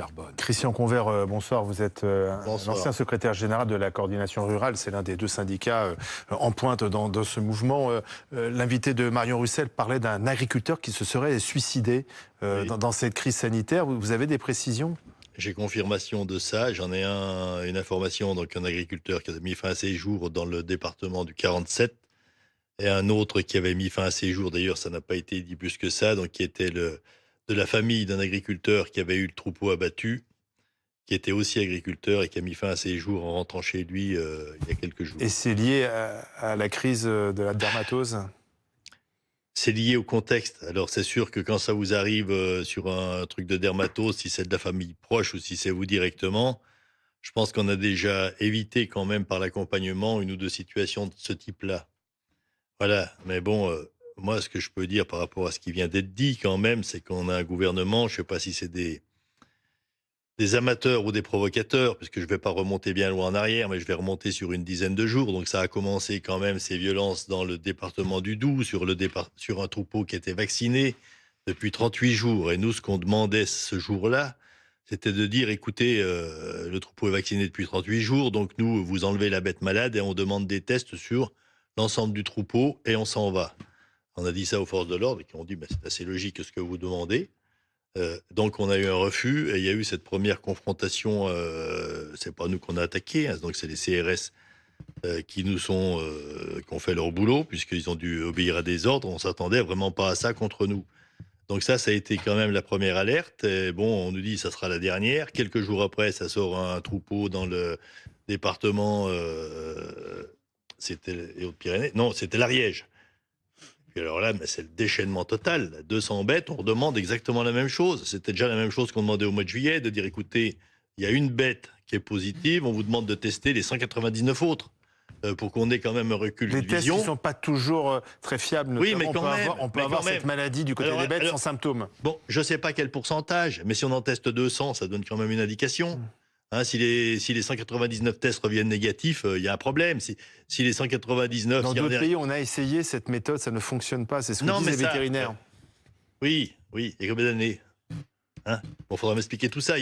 carbone. Christian Convert, bonsoir. Vous êtes l'ancien secrétaire général de la coordination rurale. C'est l'un des deux syndicats en pointe dans ce mouvement. L'invité de Marion Roussel parlait d'un agriculteur qui se serait suicidé Oui. dans cette crise sanitaire. Vous avez des précisions ? J'ai confirmation de ça. J'en ai une information, donc un agriculteur qui a mis fin à ses jours dans le département du 47 et un autre qui avait mis fin à ses jours. D'ailleurs, ça n'a pas été dit plus que ça. Donc, qui était de la famille d'un agriculteur qui avait eu le troupeau abattu, qui était aussi agriculteur et qui a mis fin à ses jours en rentrant chez lui il y a quelques jours. Et c'est lié à la crise de la dermatose ? C'est lié au contexte. Alors, c'est sûr que quand ça vous arrive sur un truc de dermatose, si c'est de la famille proche ou si c'est vous directement, je pense qu'on a déjà évité quand même par l'accompagnement une ou deux situations de ce type-là. Voilà. Mais bon, moi, ce que je peux dire par rapport à ce qui vient d'être dit quand même, c'est qu'on a un gouvernement, je ne sais pas si c'est des amateurs ou des provocateurs, parce que je ne vais pas remonter bien loin en arrière, mais je vais remonter sur une dizaine de jours. Donc ça a commencé quand même, ces violences dans le département du Doubs, sur un troupeau qui était vacciné depuis 38 jours. Et nous, ce qu'on demandait ce jour-là, c'était de dire, écoutez, le troupeau est vacciné depuis 38 jours, donc nous, vous enlevez la bête malade et on demande des tests sur l'ensemble du troupeau et on s'en va. On a dit ça aux forces de l'ordre qui ont dit, c'est assez logique ce que vous demandez. Donc on a eu un refus et il y a eu cette première confrontation. C'est pas nous qu'on a attaqué, hein, donc c'est les CRS qui ont fait leur boulot puisqu'ils ont dû obéir à des ordres. On s'attendait vraiment pas à ça contre nous. Donc ça a été quand même la première alerte. Et bon, on nous dit ça sera la dernière. Quelques jours après, ça sort un troupeau dans le département. C'était les Hautes-Pyrénées. Non, c'était l'Ariège. Et alors là, c'est le déchaînement total. 200 bêtes, on redemande exactement la même chose. C'était déjà la même chose qu'on demandait au mois de juillet, de dire, écoutez, il y a une bête qui est positive, on vous demande de tester les 199 autres pour qu'on ait quand même un recul de vision. Les tests qui ne sont pas toujours très fiables. Oui, mais quand même. On peut avoir cette maladie du côté des bêtes sans symptômes. Bon, je ne sais pas quel pourcentage, mais si on en teste 200, ça donne quand même une indication. Hein, si les 199 tests reviennent négatifs, il y a un problème. Si les 199... Dans d'autres pays, on a essayé cette méthode, ça ne fonctionne pas. C'est ce que disent les vétérinaires. Oui, et combien d'années, hein? Bon, faudra m'expliquer tout ça.